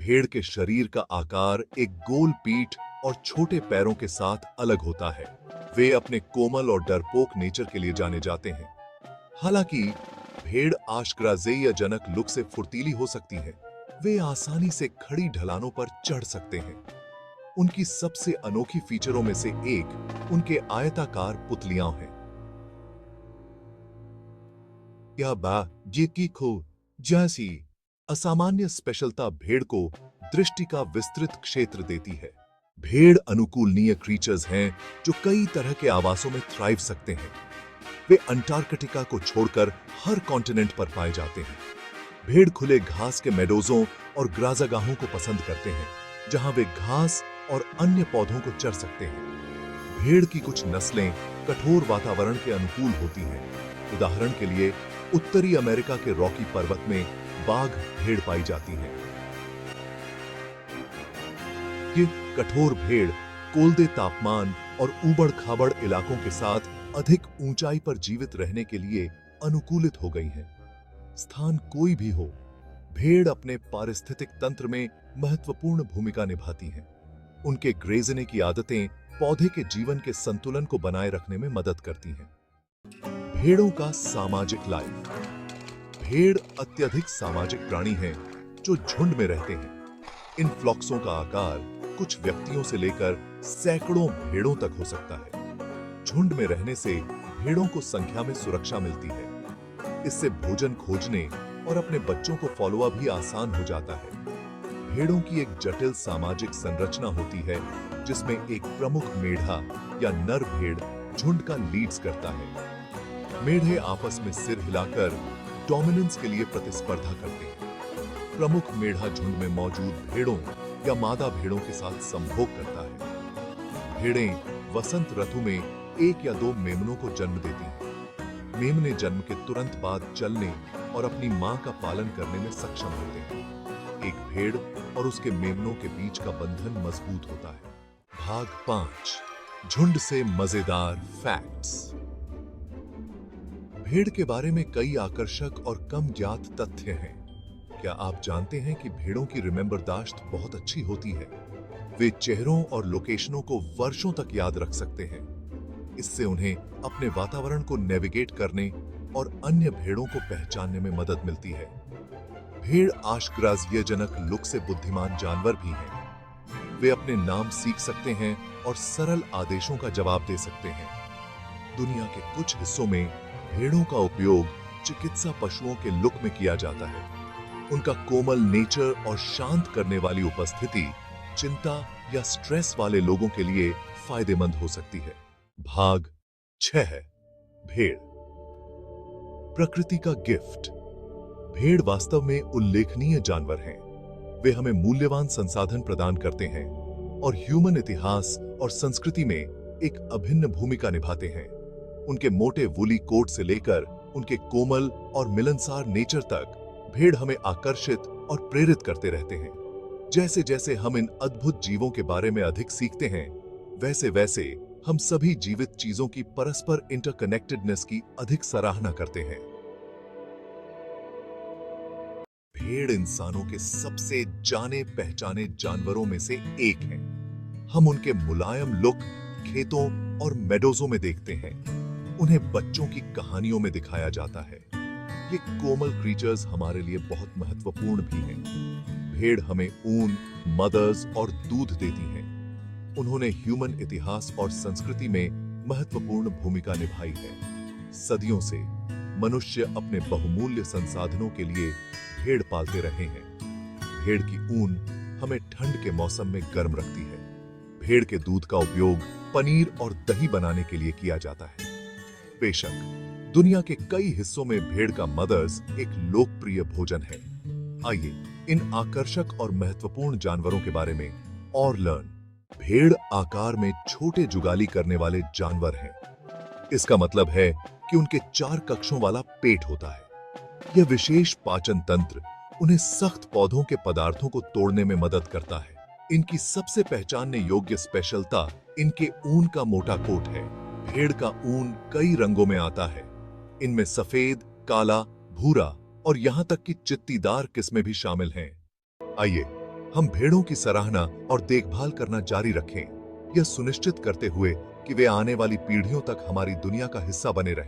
भेड़ के शरीर का आकार एक गोल पीठ और छोटे पैरों के साथ अलग होता है। वे अपने कोमल और डरपोक नेचर के लिए जाने जाते हैं। हालांकि भेड़ आश्चर्यजनक लुक से फुर्तीली हो सकती हैं। वे आसानी से खड़ी ढलानों पर चढ़ सकते हैं। उनकी सबसे अनोखी फीचरों में से एक उनके आयताकार पुतलियां हैं। यह ये की खो जैसी असामान्य स्पेशलता भेड़ को दृष्टि का विस्तृत क्षेत्र देती है। भेड़ अनुकूलनीय क्रीचर्स हैं जो कई तरह के आवासों में थ्राइव सकते हैं। वे अंटार्कटिका को छोड़कर हर कॉन्टिनेंट पर पाए जाते हैं। भेड़ खुले घास के मेडोजों और ग्राजागाहों को पसंद करते हैं, जहां वे घास और अन्य पौधों को चर सकते हैं। भेड़ की कुछ नस्लें कठोर वातावरण के अनुकूल होती हैं। उदाहरण के लिए उत्तरी अमेरिका के रॉकी पर्वत में बाघ भेड़ पाई जाती है। ये कठोर भेड़ कोल्दे तापमान और ऊबड़-खाबड़ इलाकों के साथ अधिक ऊंचाई पर जीवित रहने के लिए अनुकूलित हो गई हैं। स्थान कोई भी हो, भेड़ अपने पारिस्थितिक तंत्र में महत्वपूर्ण भूमिका निभाती हैं। उनके ग्रेजने की आदतें पौधे के जीवन के संतुलन को बनाए रखने में मदद करती हैं। भेड़ों का सामाजिक लाइफ। भेड़ अत्यधिक सामाजिक प्राणी हैं जो झुंड में रहते हैं। इन फ्लॉक्सों का आकार कुछ व्यक्तियों से लेकर सैकड़ों भेड़ों तक हो सकता है। झुंड में रहने से भेड़ों को संख्या में सुरक्षा मिलती है। इससे भोजन खोजने और अपने बच्चों को फॉलोअ भी आसान हो जाता है। भेड़ों की एक जटिल सामाजिक संरचना होती है, जिसमें एक प्रमुख मेढ़ा या नर भेड़ झुंड का लीड्स करता है। मेढ़े आपस में सिर हिलाकर डोमिनेंस के लिए प्रतिस्पर्धा करते हैं। प्रमुख मेढ़ा झुंड में मौजूद भेड़ों या मादा भेड़ों के साथ संभोग करता है। भेड़ें वसंत ऋतु में 1 या 2 मेमनों को जन्म देती हैं। मेमने जन्म के तुरंत बाद चलने और अपनी मां का पालन करने में सक्षम होते हैं। एक भेड़ और उसके मेमनों के बीच का बंधन मजबूत होता है। भाग 5, झुंड से मजेदार फैक्ट्स। भेड़ के बारे में कई आकर्षक और कम ज्ञात तथ्य हैं। क्या आप जानते हैं कि भेड़ों की रिमेंबरदाश्त बहुत अच्छी होती है? वे चेहरों और लोकेशनों को वर्षों तक याद रख सकते हैं। इससे उन्हें अपने वातावरण को नेविगेट करने और अन्य भेड़ों को पहचानने में मदद मिलती है। भेड़ आश्चर्यजनक लुक से बुद्धिमान जानवर भी हैं। वे अपने नाम सीख सकते हैं और सरल आदेशों का जवाब दे सकते हैं। दुनिया के कुछ हिस्सों में भेड़ों का उपयोग चिकित्सा पशुओं के लुक में किया जाता है। उनका कोमल नेचर और शांत करने वाली उपस्थिति चिंता या स्ट्रेस वाले लोगों के लिए फायदेमंद हो सकती है। भाग 6, भेड़, प्रकृति का गिफ्ट। भेड़ वास्तव में उल्लेखनीय जानवर हैं। वे हमें मूल्यवान संसाधन प्रदान करते हैं और ह्यूमन इतिहास और संस्कृति में एक अभिन्न भूमिका निभाते हैं। उनके मोटे वूली कोट से लेकर उनके कोमल और मिलनसार नेचर तक भेड़ हमें आकर्षित और प्रेरित करते रहते हैं। जैसे जैसे हम इन अद्भुत जीवों के बारे में अधिक सीखते हैं, वैसे वैसे हम सभी जीवित चीजों की परस्पर इंटरकनेक्टेडनेस की अधिक सराहना करते हैं। भेड़ इंसानों के सबसे जाने पहचाने जानवरों में से एक है। हम उनके मुलायम लुक खेतों और मेडोजों में देखते हैं। उन्हें बच्चों की कहानियों में दिखाया जाता है। ये कोमल क्रीचर्स हमारे लिए बहुत महत्वपूर्ण भी हैं। भेड़ हमें ऊन, मदर्स और दूध देती हैं। उन्होंने ह्यूमन इतिहास और संस्कृति में महत्वपूर्ण भूमिका निभाई है। सदियों से मनुष्य अपने बहुमूल्य संसाधनों के लिए भेड़ पालते रहे हैं। भेड़ की ऊन हमें ठंड के मौसम में गर्म रखती है। भेड़ के दूध का उपयोग पनीर और दही बनाने के लिए किया जाता है। बेशक दुनिया के कई हिस्सों में भेड़ का मदर्स एक लोकप्रिय भोजन है। आइए इन आकर्षक और महत्वपूर्ण जानवरों के बारे में और लर्न। भेड़ आकार में छोटे जुगाली करने वाले जानवर हैं। इसका मतलब है कि उनके 4 कक्षों वाला पेट होता है। यह विशेष पाचन तंत्र उन्हें सख्त पौधों के पदार्थों को तोड़ने में मदद करता है। इनकी सबसे पहचानने योग्य स्पेशलता इनके ऊन का मोटा कोट है। भेड़ का ऊन कई रंगों में आता है। इनमें सफेद, काला, भूरा और यहां तक कि चित्तीदार किस्में भी शामिल हैं। आइए हम भेड़ों की सराहना और देखभाल करना जारी रखें, यह सुनिश्चित करते हुए कि वे आने वाली पीढ़ियों तक हमारी दुनिया का हिस्सा बने रहें।